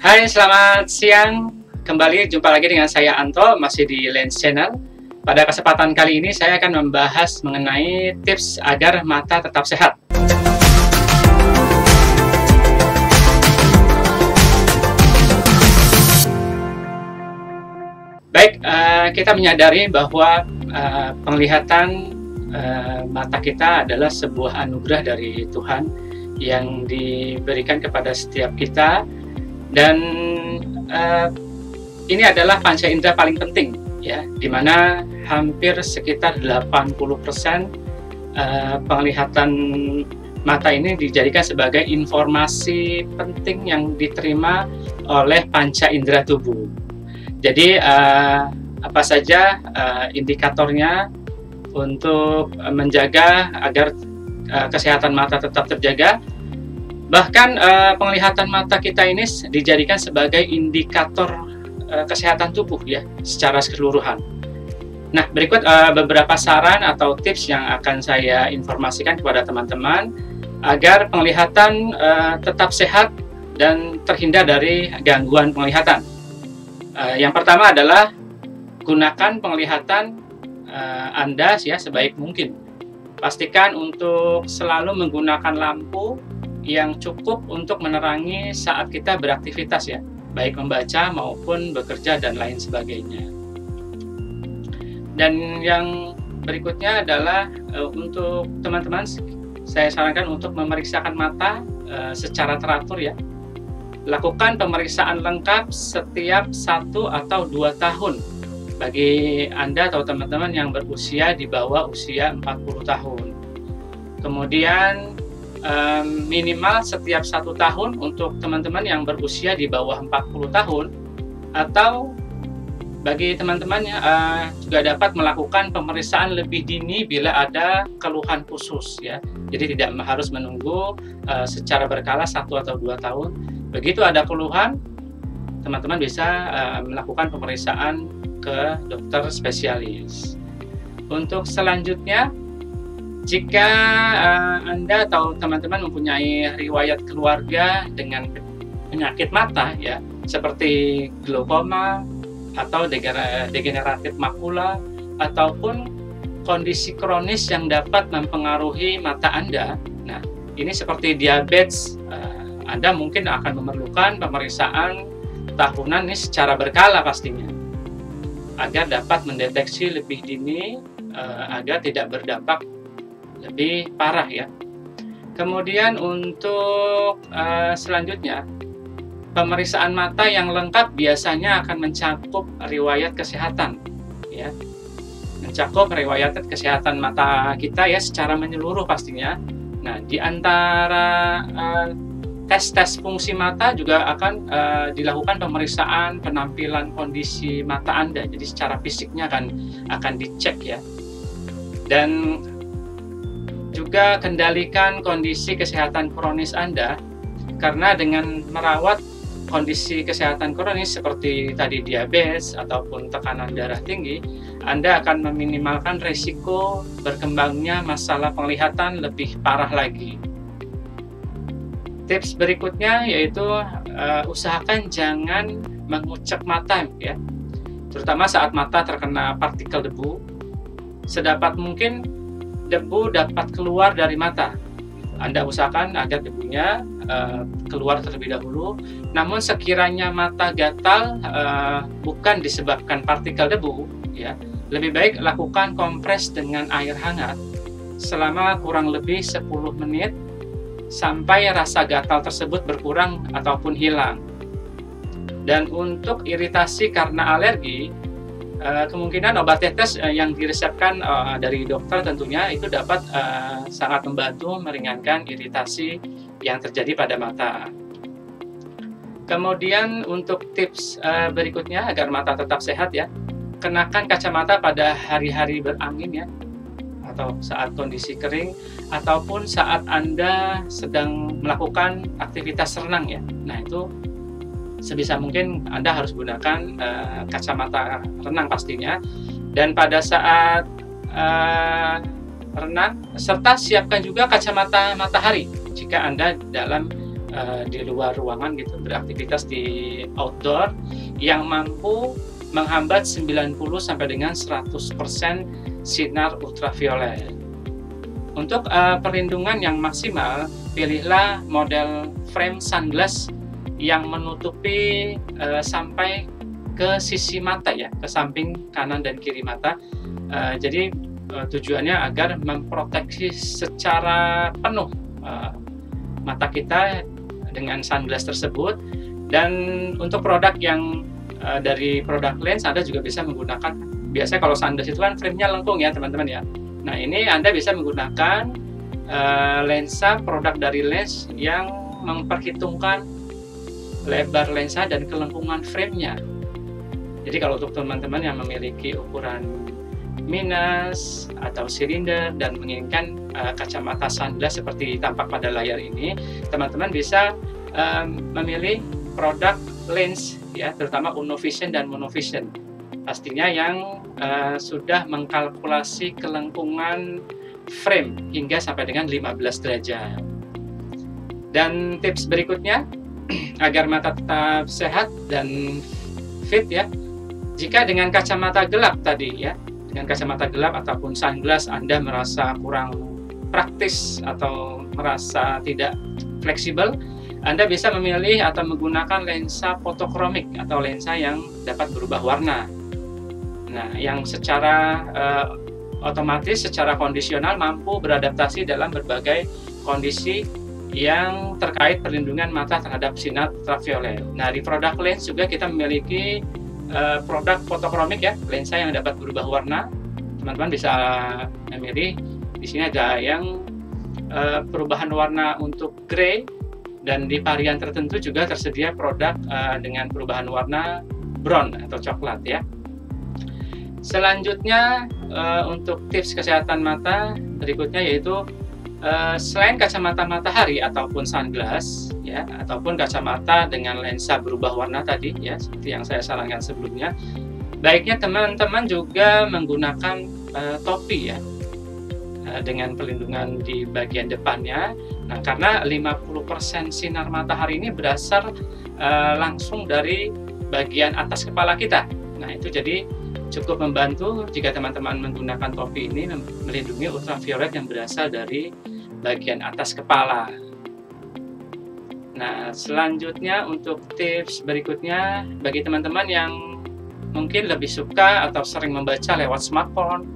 Hai, selamat siang. Kembali jumpa lagi dengan saya Anto, masih di Lens Channel. Pada kesempatan kali ini saya akan membahas mengenai tips agar mata tetap sehat. Baik, kita menyadari bahwa penglihatan mata kita adalah sebuah anugerah dari Tuhan yang diberikan kepada setiap kita, dan ini adalah panca indera paling penting, ya, di mana hampir sekitar 80% penglihatan mata ini dijadikan sebagai informasi penting yang diterima oleh panca indera tubuh. Jadi apa saja indikatornya untuk menjaga agar kesehatan mata tetap terjaga. Bahkan penglihatan mata kita ini dijadikan sebagai indikator kesehatan tubuh, ya, secara keseluruhan. Nah, berikut beberapa saran atau tips yang akan saya informasikan kepada teman-teman agar penglihatan tetap sehat dan terhindar dari gangguan penglihatan. Yang pertama adalah gunakan penglihatan Anda, ya, sebaik mungkin. Pastikan untuk selalu menggunakan lampu yang cukup untuk menerangi saat kita beraktivitas, ya, baik membaca maupun bekerja dan lain sebagainya. Dan yang berikutnya adalah untuk teman-teman, saya sarankan untuk memeriksakan mata secara teratur, ya. Lakukan pemeriksaan lengkap setiap 1 atau 2 tahun bagi Anda atau teman-teman yang berusia di bawah usia 40 tahun. Kemudian minimal setiap 1 tahun untuk teman-teman yang berusia di bawah 40 tahun, atau bagi teman-teman juga dapat melakukan pemeriksaan lebih dini bila ada keluhan khusus, ya. Jadi tidak harus menunggu secara berkala 1 atau 2 tahun. Begitu ada keluhan, teman-teman bisa melakukan pemeriksaan ke dokter spesialis. Untuk selanjutnya, jika Anda atau teman-teman mempunyai riwayat keluarga dengan penyakit mata, ya, seperti glaukoma atau degeneratif makula ataupun kondisi kronis yang dapat mempengaruhi mata Anda. Nah, ini seperti diabetes, Anda mungkin akan memerlukan pemeriksaan tahunan ini secara berkala pastinya, agar dapat mendeteksi lebih dini agar tidak berdampak lebih parah, ya. Kemudian untuk selanjutnya, pemeriksaan mata yang lengkap biasanya akan mencakup riwayat kesehatan, ya, mencakup riwayat kesehatan mata kita, ya, secara menyeluruh pastinya. Nah, di antara tes-tes fungsi mata juga akan dilakukan pemeriksaan penampilan kondisi mata Anda. Jadi secara fisiknya akan dicek, ya. Dan juga kendalikan kondisi kesehatan kronis Anda, karena dengan merawat kondisi kesehatan kronis seperti tadi diabetes ataupun tekanan darah tinggi, Anda akan meminimalkan risiko berkembangnya masalah penglihatan lebih parah lagi. Tips berikutnya yaitu usahakan jangan mengucek mata, ya, terutama saat mata terkena partikel debu. Sedapat mungkin debu dapat keluar dari mata. Anda usahakan agar debunya keluar terlebih dahulu. Namun sekiranya mata gatal bukan disebabkan partikel debu, ya, lebih baik lakukan kompres dengan air hangat selama kurang lebih 10 menit sampai rasa gatal tersebut berkurang ataupun hilang. Dan untuk iritasi karena alergi, kemungkinan obat tetes yang diresepkan dari dokter tentunya itu dapat sangat membantu meringankan iritasi yang terjadi pada mata. Kemudian untuk tips berikutnya agar mata tetap sehat, ya, kenakan kacamata pada hari-hari berangin, ya, atau saat kondisi kering ataupun saat Anda sedang melakukan aktivitas renang, ya. Nah, itu sebisa mungkin Anda harus gunakan kacamata renang pastinya. Dan pada saat renang, serta siapkan juga kacamata matahari jika Anda dalam di luar ruangan gitu, beraktivitas di outdoor yang mampu menghambat 90 sampai dengan 100% sinar ultraviolet. Untuk perlindungan yang maksimal, pilihlah model frame sunglass yang menutupi sampai ke sisi mata ya, ke samping kanan dan kiri mata. Jadi tujuannya agar memproteksi secara penuh mata kita dengan sunglass tersebut. Dan untuk produk yang dari produk lens, Anda juga bisa menggunakan, biasanya kalau sunglass itu kan frame-nya lengkung ya teman-teman ya. Nah ini Anda bisa menggunakan lensa produk dari lens yang memperhitungkan lebar lensa dan kelengkungan frame-nya. Jadi kalau untuk teman-teman yang memiliki ukuran minus atau silinder dan menginginkan kacamata sunglass seperti tampak pada layar ini, teman-teman bisa memilih produk lens ya, terutama Unovision dan Monovision. Pastinya yang sudah mengkalkulasi kelengkungan frame hingga sampai dengan 15 derajat. Dan tips berikutnya agar mata tetap sehat dan fit ya, jika dengan kacamata gelap tadi ya, dengan kacamata gelap ataupun sunglass Anda merasa kurang praktis atau merasa tidak fleksibel, Anda bisa memilih atau menggunakan lensa fotokromik atau lensa yang dapat berubah warna. Nah, yang secara otomatis, secara kondisional mampu beradaptasi dalam berbagai kondisi yang terkait perlindungan mata terhadap sinar ultraviolet. Nah, di produk lens juga kita memiliki produk fotokromik ya, lensa yang dapat berubah warna. Teman-teman bisa memilih. Di sini ada yang perubahan warna untuk grey, dan di varian tertentu juga tersedia produk dengan perubahan warna brown atau coklat ya. Selanjutnya untuk tips kesehatan mata berikutnya yaitu selain kacamata matahari ataupun sunglass ya, ataupun kacamata dengan lensa berubah warna tadi ya, seperti yang saya sarankan sebelumnya, baiknya teman-teman juga menggunakan topi ya, dengan pelindungan di bagian depannya. Nah, karena 50% sinar matahari ini berasal langsung dari bagian atas kepala kita. Nah, itu jadi cukup membantu jika teman-teman menggunakan topi ini melindungi ultraviolet yang berasal dari bagian atas kepala. Nah, selanjutnya untuk tips berikutnya bagi teman-teman yang mungkin lebih suka atau sering membaca lewat smartphone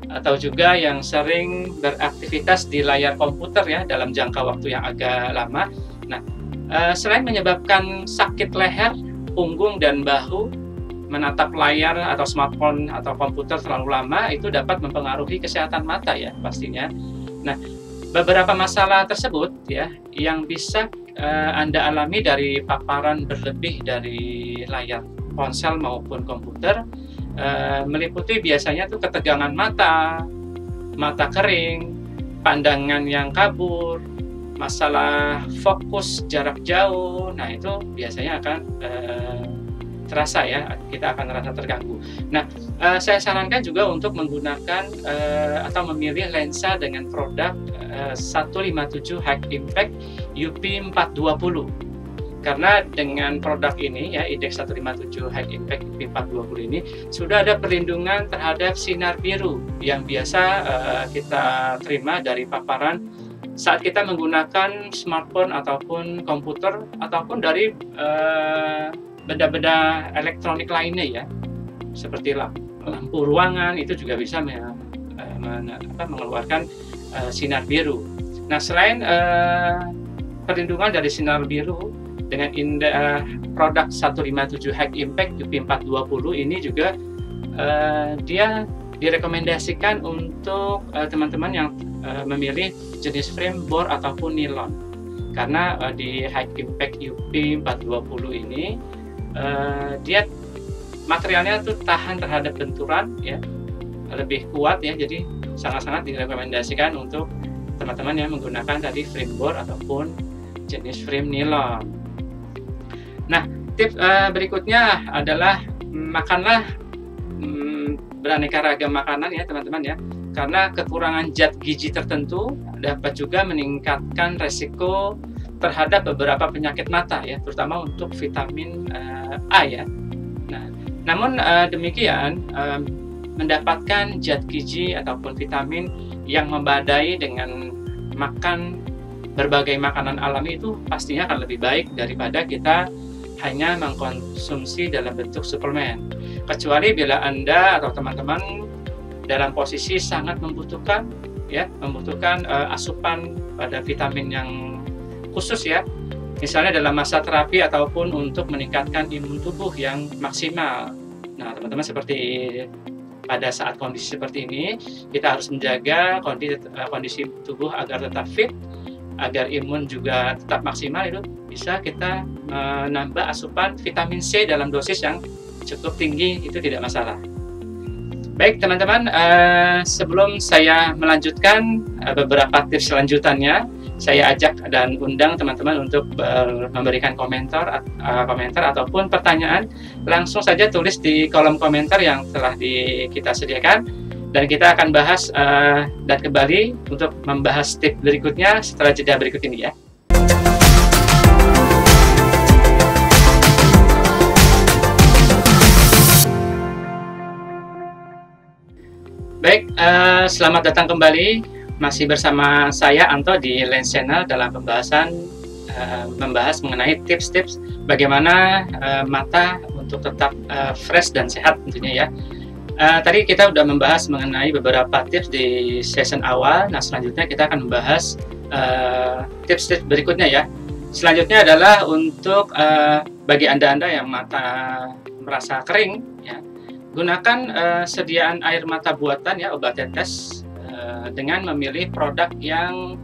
atau juga yang sering beraktivitas di layar komputer ya dalam jangka waktu yang agak lama. Nah, selain menyebabkan sakit leher, punggung dan bahu, menatap layar atau smartphone atau komputer terlalu lama itu dapat mempengaruhi kesehatan mata ya pastinya. Nah, beberapa masalah tersebut ya yang bisa Anda alami dari paparan berlebih dari layar ponsel maupun komputer meliputi biasanya tuh ketegangan mata, mata kering, pandangan yang kabur, masalah fokus jarak jauh. Nah, itu biasanya akan terasa ya, kita akan merasa terganggu. Nah, saya sarankan juga untuk menggunakan atau memilih lensa dengan produk 157 High Impact UP420. Karena dengan produk ini ya, IDEX 157 High Impact UP420 ini sudah ada perlindungan terhadap sinar biru yang biasa kita terima dari paparan saat kita menggunakan smartphone ataupun komputer ataupun dari benda-benda elektronik lainnya ya, seperti lampu ruangan itu juga bisa mengeluarkan sinar biru. Nah, selain perlindungan dari sinar biru dengan produk 157 High Impact UP420 ini juga dia direkomendasikan untuk teman-teman yang memilih jenis frame bor ataupun nilon. Karena di High Impact UP420 ini dia materialnya tuh tahan terhadap benturan ya, lebih kuat ya, jadi sangat-sangat direkomendasikan untuk teman-teman yang menggunakan tadi frame bor ataupun jenis frame nilon. Nah, tips berikutnya adalah makanlah beraneka ragam makanan ya teman-teman ya, karena kekurangan zat gizi tertentu dapat juga meningkatkan resiko terhadap beberapa penyakit mata ya, terutama untuk vitamin A ya. Nah, namun demikian mendapatkan zat gizi ataupun vitamin yang memadai dengan makan berbagai makanan alami itu pastinya akan lebih baik daripada kita hanya mengkonsumsi dalam bentuk suplemen. Kecuali bila Anda atau teman-teman dalam posisi sangat membutuhkan asupan pada vitamin yang khusus ya, misalnya dalam masa terapi ataupun untuk meningkatkan imun tubuh yang maksimal. Nah, teman-teman, seperti pada saat kondisi seperti ini, kita harus menjaga kondisi tubuh agar tetap fit, agar imun juga tetap maksimal. Itu bisa kita menambah asupan vitamin C dalam dosis yang cukup tinggi, itu tidak masalah. Baik teman-teman, sebelum saya melanjutkan beberapa tips selanjutannya, saya ajak dan undang teman-teman untuk memberikan komentar ataupun pertanyaan. Langsung saja tulis di kolom komentar yang telah kita sediakan, dan kita akan bahas dan kembali untuk membahas tips berikutnya setelah jeda berikut ini ya. Baik, selamat datang kembali. Masih bersama saya Anto di Lens Channel dalam pembahasan membahas mengenai tips-tips bagaimana mata untuk tetap fresh dan sehat tentunya ya. Tadi kita sudah membahas mengenai beberapa tips di session awal. Nah, selanjutnya kita akan membahas tips-tips berikutnya ya. Selanjutnya adalah untuk bagi Anda yang mata merasa kering ya, gunakan sediaan air mata buatan ya, obat tetes, dengan memilih produk yang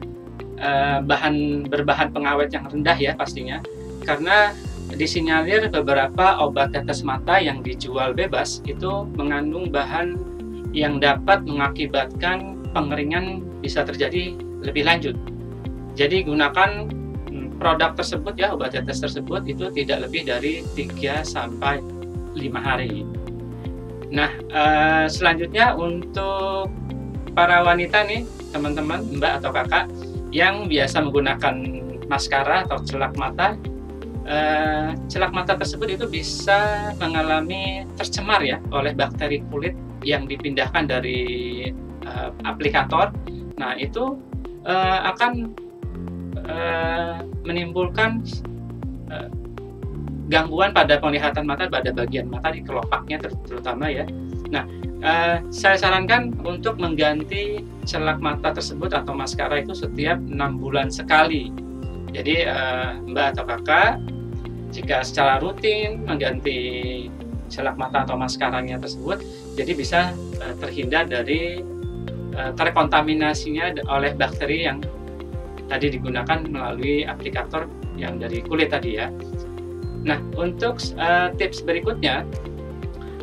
berbahan pengawet yang rendah ya pastinya, karena disinyalir beberapa obat tetes mata yang dijual bebas itu mengandung bahan yang dapat mengakibatkan pengeringan bisa terjadi lebih lanjut. Jadi gunakan produk tersebut ya, obat tetes tersebut itu tidak lebih dari 3 sampai 5 hari. Nah, selanjutnya untuk para wanita nih, teman-teman, mbak atau kakak yang biasa menggunakan maskara atau celak mata, tersebut itu bisa mengalami tercemar ya oleh bakteri kulit yang dipindahkan dari aplikator. Nah, itu akan menimbulkan gangguan pada penglihatan mata, pada bagian mata di kelopaknya terutama ya. Nah, saya sarankan untuk mengganti celak mata tersebut atau maskara itu setiap 6 bulan sekali. Jadi mbak atau kakak jika secara rutin mengganti celak mata atau maskaranya tersebut, jadi bisa terhindar dari terkontaminasinya oleh bakteri yang tadi digunakan melalui aplikator yang dari kulit tadi ya. Nah, untuk tips berikutnya,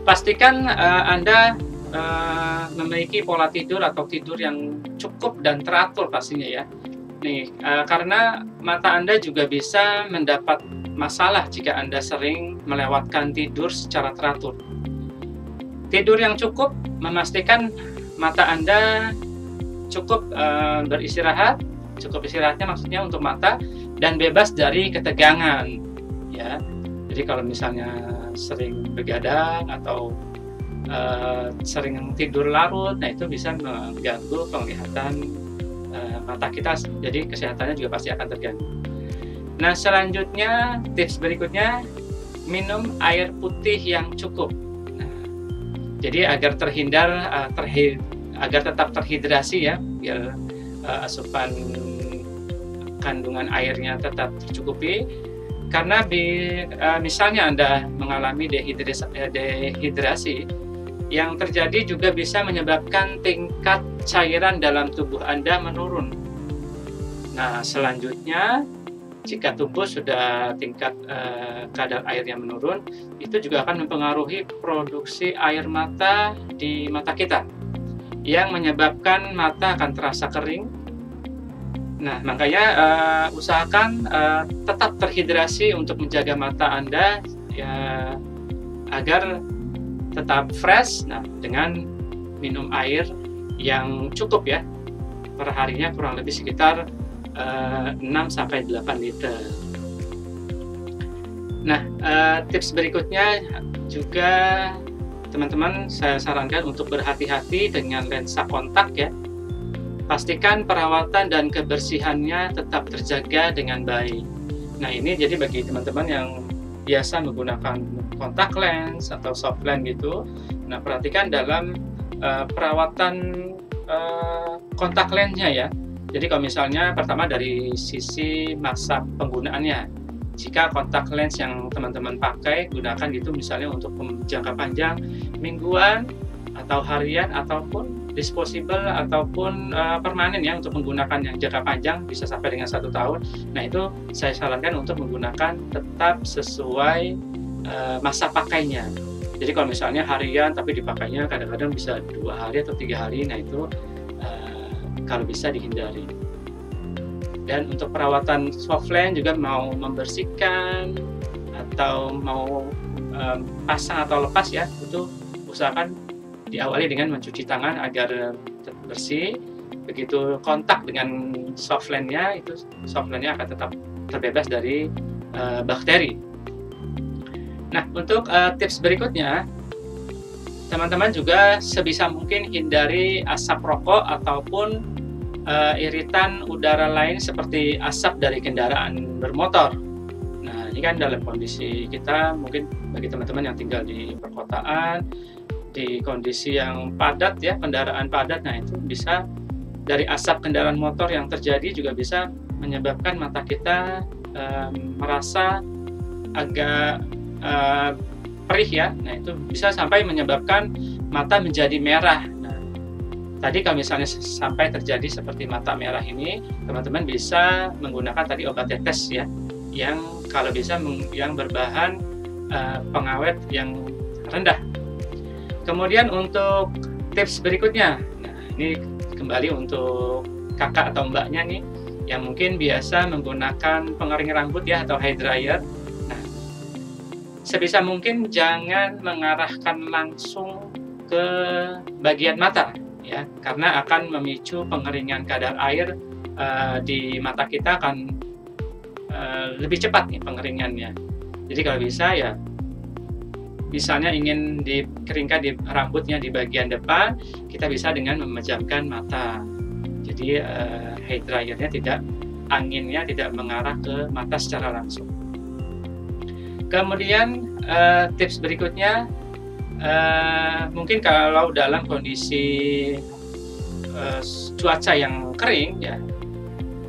pastikan Anda memiliki pola tidur atau tidur yang cukup dan teratur pastinya ya. Nih, karena mata Anda juga bisa mendapat masalah jika Anda sering melewatkan tidur secara teratur. Tidur yang cukup memastikan mata Anda cukup beristirahat, cukup istirahatnya maksudnya untuk mata, dan bebas dari ketegangan. Ya, jadi kalau misalnya sering begadang atau sering tidur larut, nah itu bisa mengganggu penglihatan mata kita, jadi kesehatannya juga pasti akan terganggu. Nah, selanjutnya tips berikutnya, minum air putih yang cukup. Nah, jadi agar agar tetap terhidrasi ya, biar asupan kandungan airnya tetap tercukupi. Karena misalnya Anda mengalami dehidrasi, yang terjadi juga bisa menyebabkan tingkat cairan dalam tubuh Anda menurun. Nah, selanjutnya jika tubuh sudah tingkat kadar airnya menurun, itu juga akan mempengaruhi produksi air mata di mata kita, yang menyebabkan mata akan terasa kering. Nah, makanya usahakan tetap terhidrasi untuk menjaga mata Anda ya, agar tetap fresh. Nah, dengan minum air yang cukup ya, perharinya kurang lebih sekitar 6-8 liter. Nah, tips berikutnya juga teman-teman saya sarankan untuk berhati-hati dengan lensa kontak ya. Pastikan perawatan dan kebersihannya tetap terjaga dengan baik. Nah, ini jadi bagi teman-teman yang biasa menggunakan kontak lens atau soft lens gitu. Nah, perhatikan dalam perawatan kontak lensnya ya. Jadi kalau misalnya pertama dari sisi masa penggunaannya. Jika kontak lens yang teman-teman pakai, gunakan gitu misalnya untuk jangka panjang, mingguan, atau harian, ataupun disposable, ataupun permanen ya, untuk menggunakan yang jangka panjang, bisa sampai dengan 1 tahun. Nah, itu saya sarankan untuk menggunakan tetap sesuai masa pakainya. Jadi kalau misalnya harian, tapi dipakainya kadang-kadang bisa 2 hari atau 3 hari, nah itu kalau bisa dihindari. Dan untuk perawatan soft lens juga mau membersihkan atau mau pasang atau lepas ya, itu usahakan diawali dengan mencuci tangan agar tetap bersih. Begitu kontak dengan soft lens-nya, itu soft lens-nya akan tetap terbebas dari bakteri. Nah, untuk tips berikutnya, teman-teman juga sebisa mungkin hindari asap rokok ataupun iritan udara lain seperti asap dari kendaraan bermotor. Nah, ini kan dalam kondisi kita, mungkin bagi teman-teman yang tinggal di perkotaan, di kondisi yang padat ya, kendaraan padat, nah itu bisa dari asap kendaraan motor yang terjadi juga bisa menyebabkan mata kita merasa agak perih ya. Nah, itu bisa sampai menyebabkan mata menjadi merah. Tadi kalau misalnya sampai terjadi seperti mata merah ini, teman-teman bisa menggunakan tadi obat tetes ya, yang kalau bisa yang berbahan pengawet yang rendah. Kemudian untuk tips berikutnya, nah ini kembali untuk kakak atau mbaknya nih, yang mungkin biasa menggunakan pengering rambut ya atau hair dryer. Nah, sebisa mungkin jangan mengarahkan langsung ke bagian mata ya, karena akan memicu pengeringan kadar air di mata kita, akan lebih cepat nih pengeringannya. Jadi kalau bisa ya, misalnya ingin dikeringkan di rambutnya di bagian depan, kita bisa dengan memejamkan mata. Jadi hair dryernya anginnya tidak mengarah ke mata secara langsung. Kemudian tips berikutnya, mungkin kalau dalam kondisi cuaca yang kering ya,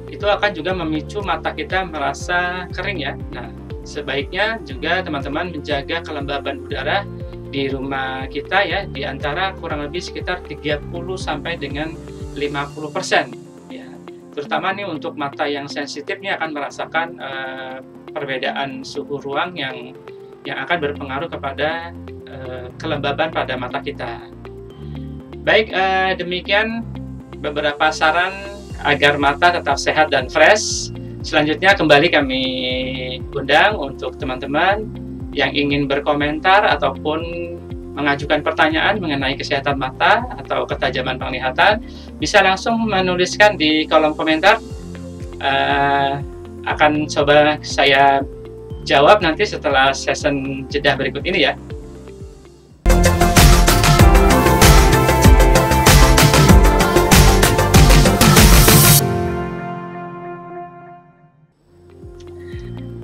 itu akan juga memicu mata kita merasa kering ya. Nah, sebaiknya juga teman-teman menjaga kelembaban udara di rumah kita ya, di antara kurang lebih sekitar 30 sampai dengan 50% ya. Terutama nih untuk mata yang sensitif nih akan merasakan perbedaan suhu ruang yang akan berpengaruh kepada kelembaban pada mata kita. Baik, demikian beberapa saran agar mata tetap sehat dan fresh. Selanjutnya kembali kami undang untuk teman-teman yang ingin berkomentar ataupun mengajukan pertanyaan mengenai kesehatan mata atau ketajaman penglihatan, bisa langsung menuliskan di kolom komentar. Akan coba saya jawab nanti setelah session jeda berikut ini ya.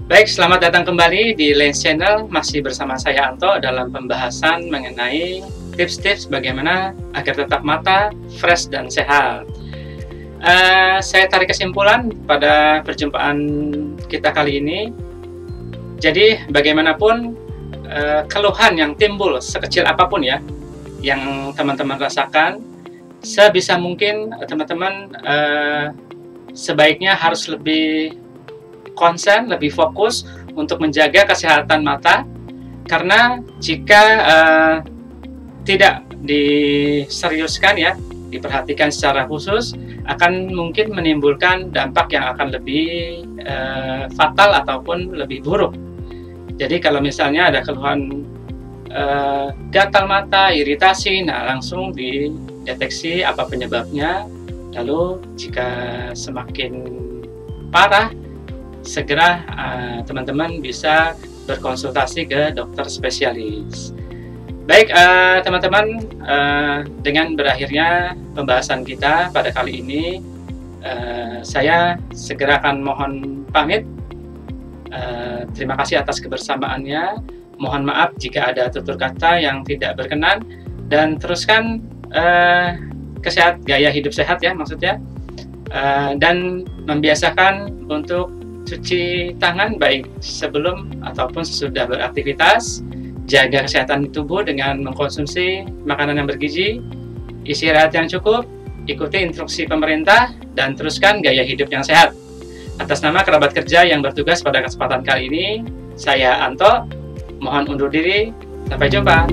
Baik, selamat datang kembali di Lens Channel. Masih bersama saya Anto dalam pembahasan mengenai tips-tips bagaimana agar tetap mata fresh dan sehat. Saya tarik kesimpulan pada perjumpaan kita kali ini. Jadi bagaimanapun keluhan yang timbul sekecil apapun ya, yang teman-teman rasakan, sebisa mungkin teman-teman sebaiknya harus lebih konsen, lebih fokus untuk menjaga kesehatan mata, karena jika tidak diseriuskan ya, diperhatikan secara khusus, akan mungkin menimbulkan dampak yang akan lebih fatal ataupun lebih buruk. Jadi kalau misalnya ada keluhan gatal mata, iritasi, nah langsung dideteksi apa penyebabnya. Lalu jika semakin parah, segera teman-teman bisa berkonsultasi ke dokter spesialis. Baik, teman-teman, dengan berakhirnya pembahasan kita pada kali ini, saya segera akan mohon pamit. Terima kasih atas kebersamaannya. Mohon maaf jika ada tutur kata yang tidak berkenan, dan teruskan gaya hidup sehat ya, maksudnya, dan membiasakan untuk cuci tangan baik sebelum ataupun sesudah beraktivitas, jaga kesehatan tubuh dengan mengkonsumsi makanan yang bergizi, istirahat yang cukup, ikuti instruksi pemerintah, dan teruskan gaya hidup yang sehat. Atas nama kerabat kerja yang bertugas pada kesempatan kali ini, saya Anto, mohon undur diri. Sampai jumpa.